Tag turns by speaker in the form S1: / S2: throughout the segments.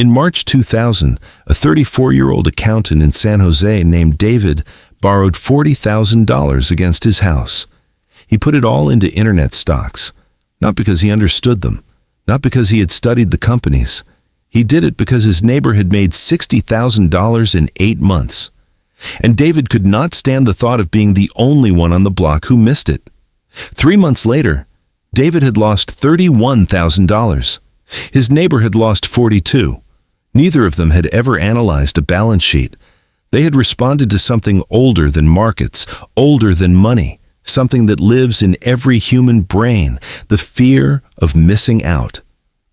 S1: In March 2000, a 34-year-old accountant in San Jose named David borrowed $40,000 against his house. He put it all into internet stocks, not because he understood them, not because he had studied the companies. He did it because his neighbor had made $60,000 in 8 months. And David could not stand the thought of being the only one on the block who missed it. 3 months later, David had lost $31,000. His neighbor had lost $42,000. Neither of them had ever analyzed a balance sheet. They had responded to something older than markets, older than money, something that lives in every human brain, the fear of missing out.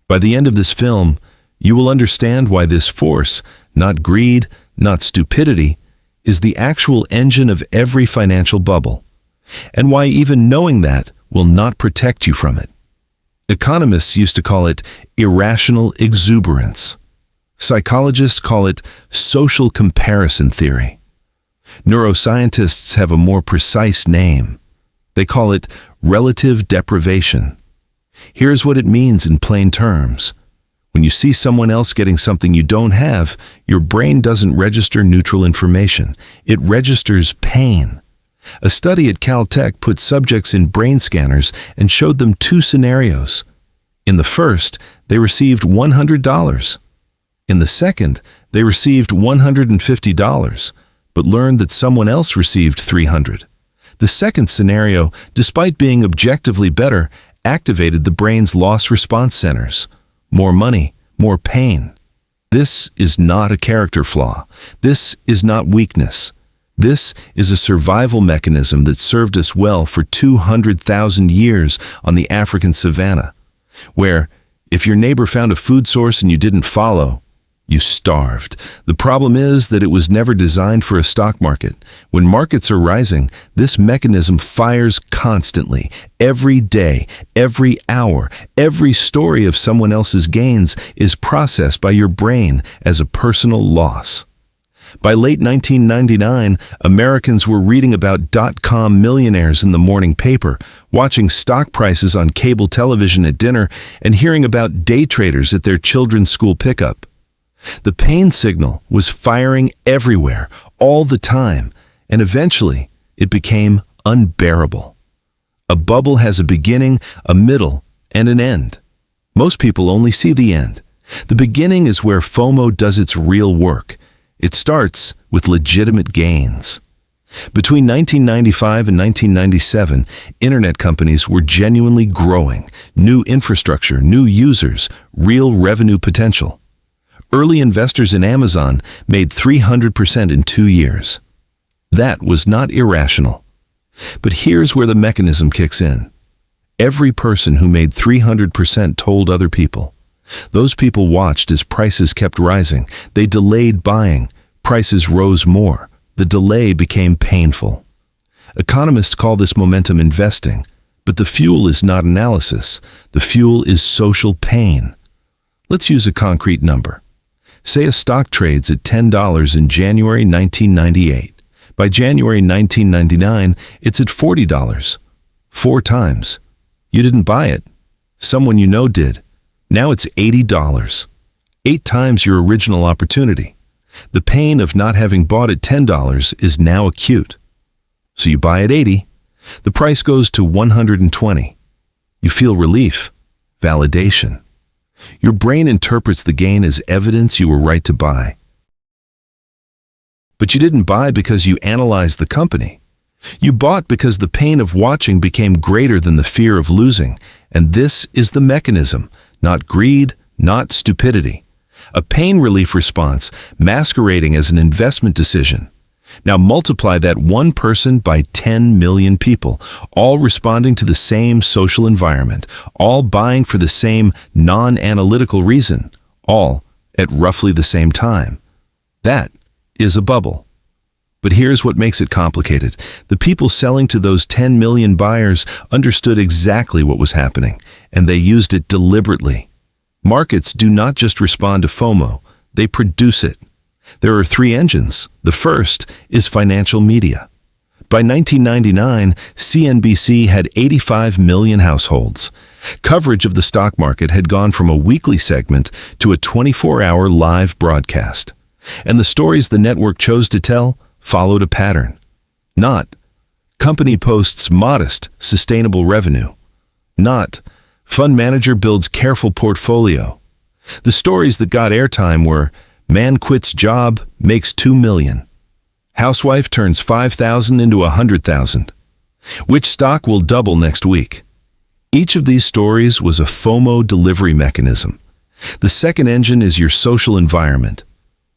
S1: By the end of this film, you will understand why this force, not greed, not stupidity, is the actual engine of every financial bubble, and why even knowing that will not protect you from it. Economists used to call it irrational exuberance. Psychologists call it social comparison theory. Neuroscientists have a more precise name. They call it relative deprivation. Here's what it means in plain terms. When you see someone else getting something you don't have, your brain doesn't register neutral information. It registers pain. A study at Caltech put subjects in brain scanners and showed them 2 scenarios. In the first, they received $100. In the second, they received $150, but learned that someone else received $300. The second scenario, despite being objectively better, activated the brain's loss response centers. More money, more pain. This is not a character flaw. This is not weakness. This is a survival mechanism that served us well for 200,000 years on the African savanna, where, if your neighbor found a food source and you didn't follow, you starved. The problem is that it was never designed for a stock market. When markets are rising, this mechanism fires constantly. Every day, every hour, every story of someone else's gains is processed by your brain as a personal loss. By late 1999, Americans were reading about dot-com millionaires in the morning paper, watching stock prices on cable television at dinner, and hearing about day traders at their children's school pickup. The pain signal was firing everywhere, all the time, and eventually it became unbearable. A bubble has a beginning, a middle, and an end. Most people only see the end. The beginning is where FOMO does its real work. It starts with legitimate gains. Between 1995 and 1997, internet companies were genuinely growing. New infrastructure, new users, real revenue potential. Early investors in Amazon made 300% in 2 years. That was not irrational. But here's where the mechanism kicks in. Every person who made 300% told other people. Those people watched as prices kept rising. They delayed buying. Prices rose more. The delay became painful. Economists call this momentum investing, but the fuel is not analysis. The fuel is social pain. Let's use a concrete number. Say a stock trades at $10 in January 1998. By January 1999, it's at $40. 4 times. You didn't buy it. Someone you know did. Now it's $80. 8 times your original opportunity. The pain of not having bought at $10 is now acute. So you buy at $80. The price goes to $120. You feel relief, validation. Your brain interprets the gain as evidence you were right to buy. But you didn't buy because you analyzed the company. You bought because the pain of watching became greater than the fear of losing, and this is the mechanism, not greed, not stupidity. A pain relief response masquerading as an investment decision. Now multiply that one person by 10 million people, all responding to the same social environment, all buying for the same non-analytical reason, all at roughly the same time. That is a bubble. But here's what makes it complicated. The people selling to those 10 million buyers understood exactly what was happening, and they used it deliberately. Markets do not just respond to FOMO, they produce it. There are 3 engines. The first is financial media. By 1999, CNBC had 85 million households. Coverage of the stock market had gone from a weekly segment to a 24-hour live broadcast. And the stories the network chose to tell followed a pattern. Not, company posts modest, sustainable revenue. Not, fund manager builds careful portfolio. The stories that got airtime were, man quits job, makes $2 million. Housewife turns 5,000 into 100,000. Which stock will double next week? Each of these stories was a FOMO delivery mechanism. The second engine is your social environment.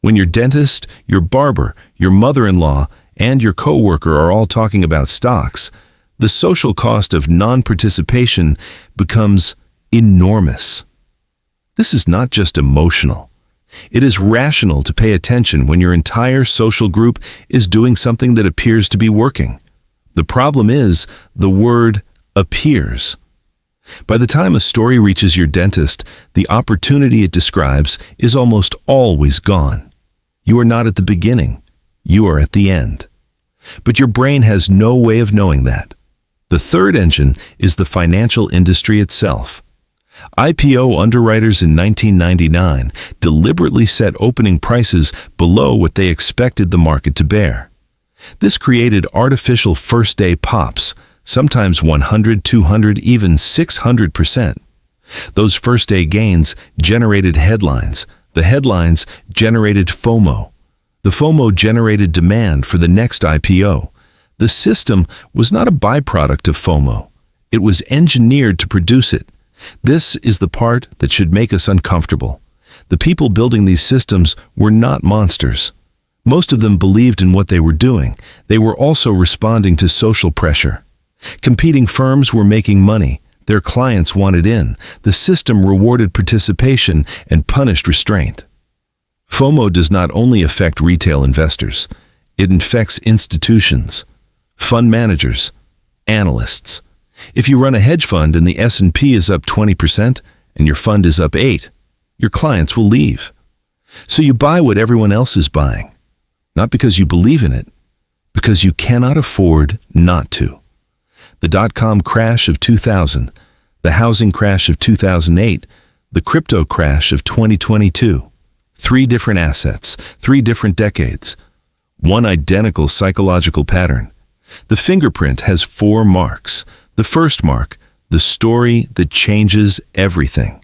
S1: When your dentist, your barber, your mother-in-law, and your coworker are all talking about stocks, the social cost of non-participation becomes enormous. This is not just emotional. It is rational to pay attention when your entire social group is doing something that appears to be working. The problem is the word appears. By the time a story reaches your dentist, the opportunity it describes is almost always gone. You are not at the beginning. You are at the end. But your brain has no way of knowing that. The third engine is the financial industry itself. IPO underwriters in 1999 deliberately set opening prices below what they expected the market to bear. This created artificial first-day pops, sometimes 100, 200, even 600%. Those first-day gains generated headlines. The headlines generated FOMO. The FOMO generated demand for the next IPO. The system was not a byproduct of FOMO. It was engineered to produce it. This is the part that should make us uncomfortable. The people building these systems were not monsters. Most of them believed in what they were doing. They were also responding to social pressure. Competing firms were making money. Their clients wanted in. The system rewarded participation and punished restraint. FOMO does not only affect retail investors. It infects institutions, fund managers, analysts. If you run a hedge fund and the S&P is up 20% and your fund is up 8%, your clients will leave. So you buy what everyone else is buying, not because you believe in it, because you cannot afford not to. The dot-com crash of 2000, the housing crash of 2008, the crypto crash of 2022. 3 different assets, 3 different decades. One identical psychological pattern. The fingerprint has 4 marks. The first mark, the story that changes everything.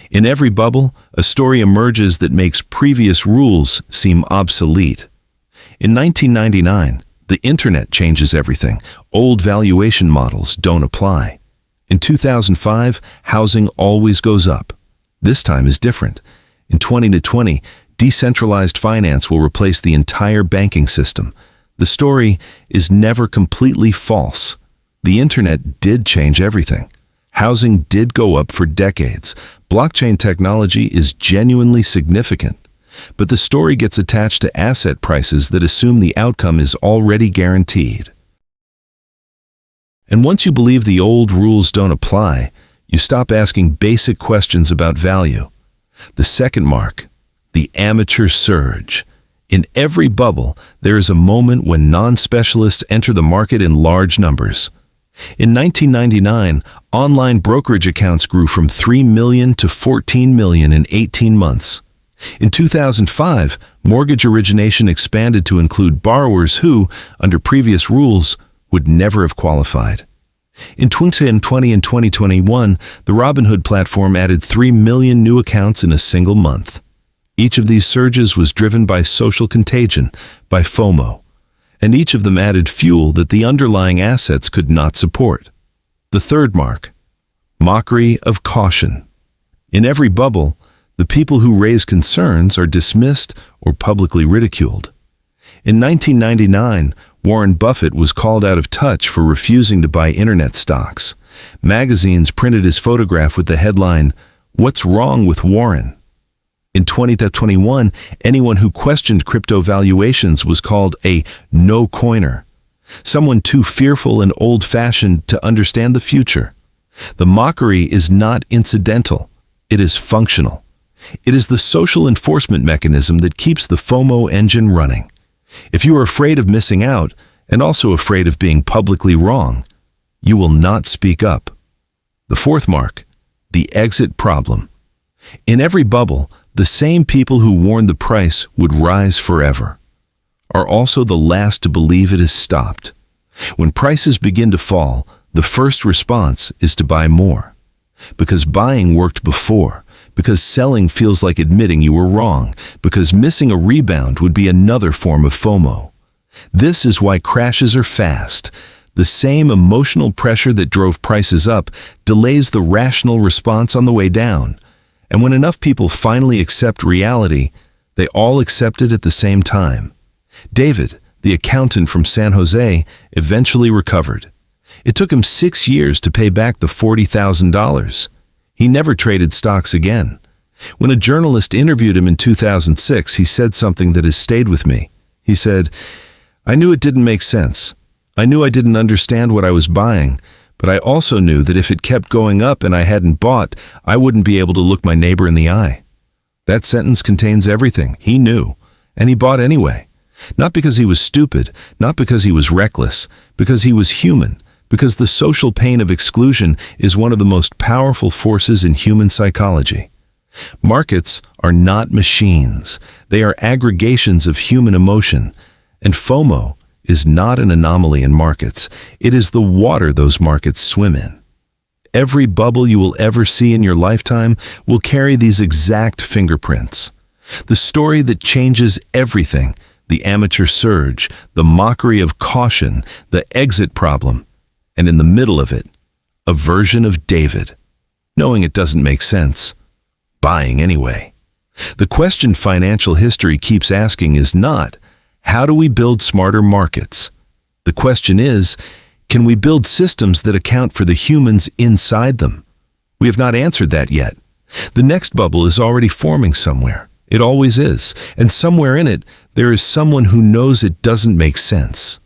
S1: In every bubble, a story emerges that makes previous rules seem obsolete. In 1999, the internet changes everything. Old valuation models don't apply. In 2005, housing always goes up. This time is different. In 2020, decentralized finance will replace the entire banking system. The story is never completely false. The internet did change everything. Housing did go up for decades. Blockchain technology is genuinely significant. But the story gets attached to asset prices that assume the outcome is already guaranteed. And once you believe the old rules don't apply, you stop asking basic questions about value. The second mark, the amateur surge. In every bubble, there is a moment when non-specialists enter the market in large numbers. In 1999, online brokerage accounts grew from 3 million to 14 million in 18 months. In 2005, mortgage origination expanded to include borrowers who, under previous rules, would never have qualified. In 2020 and 2021, the Robinhood platform added 3 million new accounts in a single month. Each of these surges was driven by social contagion, by FOMO, and each of them added fuel that the underlying assets could not support. The third mark, mockery of caution. In every bubble, the people who raise concerns are dismissed or publicly ridiculed. In 1999, Warren Buffett was called out of touch for refusing to buy internet stocks. Magazines printed his photograph with the headline, "What's wrong with Warren?" In 2021, anyone who questioned crypto valuations was called a no-coiner, someone too fearful and old-fashioned to understand the future. The mockery is not incidental, it is functional. It is the social enforcement mechanism that keeps the FOMO engine running. If you are afraid of missing out, and also afraid of being publicly wrong. You will not speak up. The fourth mark, the exit problem. In every bubble, the same people who warned the price would rise forever are also the last to believe it has stopped. When prices begin to fall, the first response is to buy more. Because buying worked before, because selling feels like admitting you were wrong, because missing a rebound would be another form of FOMO. This is why crashes are fast. The same emotional pressure that drove prices up delays the rational response on the way down. And when enough people finally accept reality, they all accept it at the same time. David, the accountant from San Jose, eventually recovered. It took him 6 years to pay back the $40,000. He never traded stocks again. When a journalist interviewed him in 2006, he said something that has stayed with me. He said, "I knew it didn't make sense. I knew I didn't understand what I was buying, but I also knew that if it kept going up and I hadn't bought, I wouldn't be able to look my neighbor in the eye." That sentence contains everything. He knew, and he bought anyway. Not because he was stupid, not because he was reckless, because he was human, because the social pain of exclusion is one of the most powerful forces in human psychology. Markets are not machines. They are aggregations of human emotion, and FOMO is not an anomaly in markets. It is the water those markets swim in. Every bubble you will ever see in your lifetime will carry these exact fingerprints. The story that changes everything, the amateur surge, the mockery of caution, the exit problem, and in the middle of it, a version of David, knowing it doesn't make sense, buying anyway. The question financial history keeps asking is not, how do we build smarter markets? The question is, can we build systems that account for the humans inside them? We have not answered that yet. The next bubble is already forming somewhere. It always is. And somewhere in it, there is someone who knows it doesn't make sense.